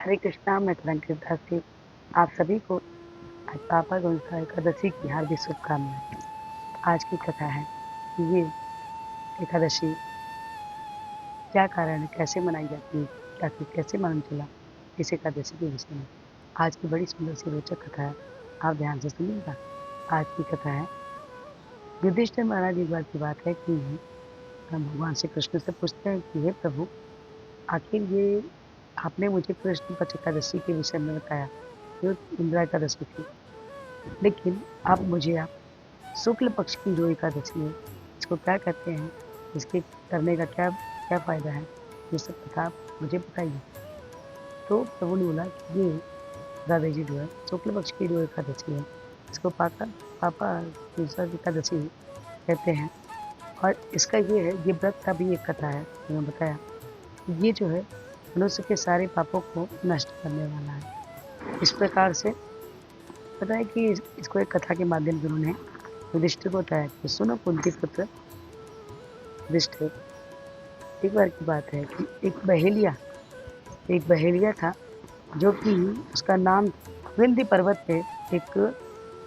हरे कृष्णा, मैं तरंगित दासी आप सभी को आज पापा गोंसा एकादशी की हार्दिक शुभकामनाएं। आज की कथा है कि ये एकादशी क्या कारण है, कैसे मनाई जाती है, आखिर कैसे मालूम चला इस एकादशी के विषय में। आज की बड़ी सुंदर सी रोचक कथा है, आप ध्यान से सुनिएगा। आज की कथा है युधिष्ठिर महाराज एक बार की बात है कि हम भगवान श्री कृष्ण से पूछते हैं कि हे प्रभु, आखिर ये आपने मुझे कृष्ण पक्ष एकादशी के विषय में बताया, जो इंदिरा एकादशी थी, लेकिन अब मुझे आप शुक्ल पक्ष की जो एकादशी है, इसको क्या कहते हैं, इसके करने का क्या क्या फ़ायदा है, ये सब कथा आप मुझे बताइए। तो प्रभु ने बोला कि ये दादा जी जो है शुक्ल पक्ष की जो एकादशी है, इसको पापा तीसरा एकादशी कहते हैं। और इसका ये है, ये व्रत का भी एक कथा है, मैंने बताया। ये जो है मनुष्य के सारे पापों को नष्ट करने वाला है। इस प्रकार से पता है कि इसको एक कथा के माध्यम से उन्होंने युधिष्ठिर को बताया कि सुनो कुंती पुत्र युधिष्ठिर, एक बार की बात है कि एक बहेलिया था, जो कि उसका नाम विंध्य पर्वत पे एक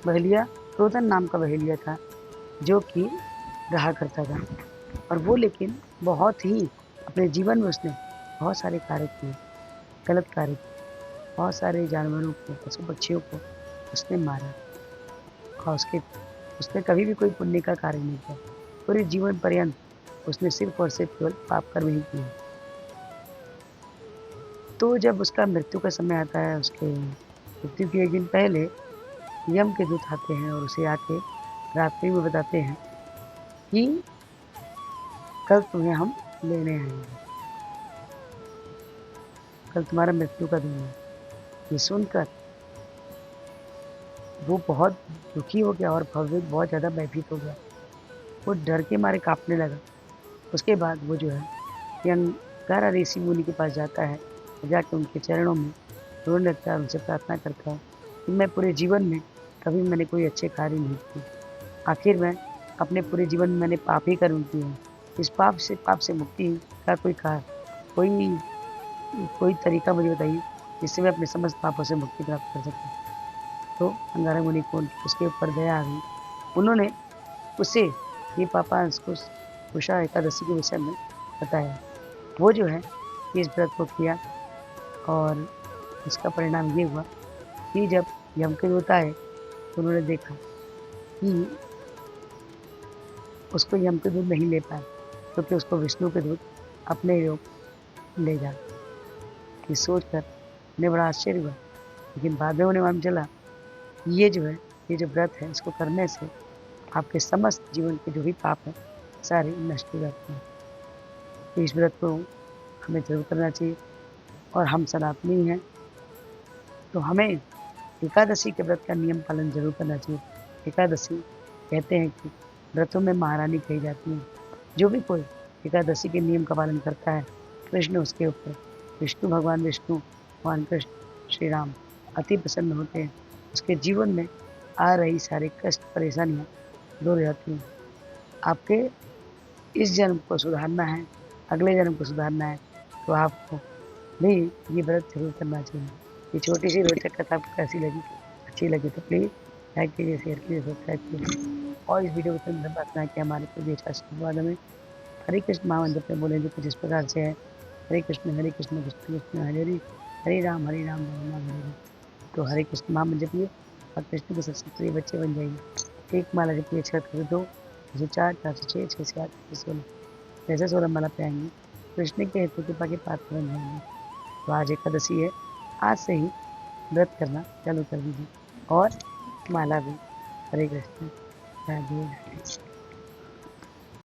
बहेलिया, रोदन नाम का बहेलिया था, जो कि रहा करता था। और वो लेकिन बहुत ही अपने जीवन में उसने बहुत सारे कार्य किए, गलत कार्य किए, बहुत सारे जानवरों को, पशु पक्षियों को उसने मारा। और उसने कभी भी कोई पुण्य का कार्य नहीं किया। पूरे जीवन पर्यंत उसने सिर्फ और सिर्फ केवल पाप कर्म ही किए। तो जब उसका मृत्यु का समय आता है, उसके मृत्यु के एक दिन पहले यम के दूत आते हैं और उसे आके रात्रि में बताते हैं कि कल तुम्हें हम लेने आएंगे, कल तुम्हारा मृत्यु का दिन है। ये सुनकर वो बहुत दुखी हो गया और भव्य बहुत ज़्यादा भयभीत हो गया। वो डर के मारे कांपने लगा। उसके बाद वो जो है यंगारा ऋषि मुनि के पास जाता है, जाके उनके चरणों में रोने लगता है, उनसे प्रार्थना करता है कि मैं पूरे जीवन में कभी मैंने कोई अच्छे कार्य नहीं किए। आखिर मैं अपने पूरे जीवन में मैंने पाप ही कर्म किए हैं। इस पाप से मुक्ति का कोई कोई तरीका मुझे बताइए, जिससे मैं अपने समस्त पापों से मुक्ति प्राप्त कर सकूँ। तो अंगारा मुनि को उसके ऊपर दया आ गई। उन्होंने उसे ये पापा उसको उषा एकादशी के विषय में बताया। वो जो है इस व्रत को किया और इसका परिणाम ये हुआ कि जब यम के दूत आए तो उन्होंने देखा कि उसको यम के दूत नहीं ले पाए, क्योंकि उसको विष्णु के दूत अपने योग ले जा। ये सोचकर उन्हें बड़ा आश्चर्य हुआ, लेकिन बाद में उन्हें मालूम चला ये जो है, ये जो व्रत है, इसको करने से आपके समस्त जीवन के जो भी पाप हैं सारे नष्ट हो जाते हैं। तो इस व्रत को हमें जरूर करना चाहिए। और हम सनातनी हैं, तो हमें एकादशी के व्रत का नियम पालन जरूर करना चाहिए। एकादशी कहते हैं कि व्रतों में महारानी कही जाती है। जो भी कोई एकादशी के नियम का पालन करता है, कृष्ण उसके ऊपर, भगवान कृष्ण श्री राम अति प्रसन्न होते हैं। उसके जीवन में आ रही सारे कष्ट परेशानियाँ दूर हो जाती हैं। आपके इस जन्म को सुधारना है, अगले जन्म को सुधारना है, तो आपको भी ये व्रत जरूर करना चाहिए। ये छोटी सी रोचक कथा आपको कैसी लगी? अच्छी लगी तो प्लीज़ लाइक कीजिए, शेयर कीजिए, सब्सक्राइब कीजिए और इस वीडियो को अंदर प्रार्थना कि हमारे को भी अच्छा आशीर्वाद हमें। हरे कृष्ण महामंत्र पे बोलेंगे कुछ इस प्रकार से है, हरे कृष्ण कृष्ण कृष्ण हरे हरे, हरे राम राम राम हरे हरे। तो हरे कृष्ण महामंत्र जपिए और कृष्ण के सबसे प्रिय बच्चे बन जाइए। एक माला जपिए 6 कभी 2, जैसे 4, 4 से 6, 6 से 8, 6 से 16, जैसे 16 माला पे आएंगे कृष्ण के हेतु कृपा के पात्र बन जाएंगे। तो आज एकादशी है, आज से ही व्रत करना चालू कर दीजिए और माला भी। हरे कृष्ण, राधे राधे।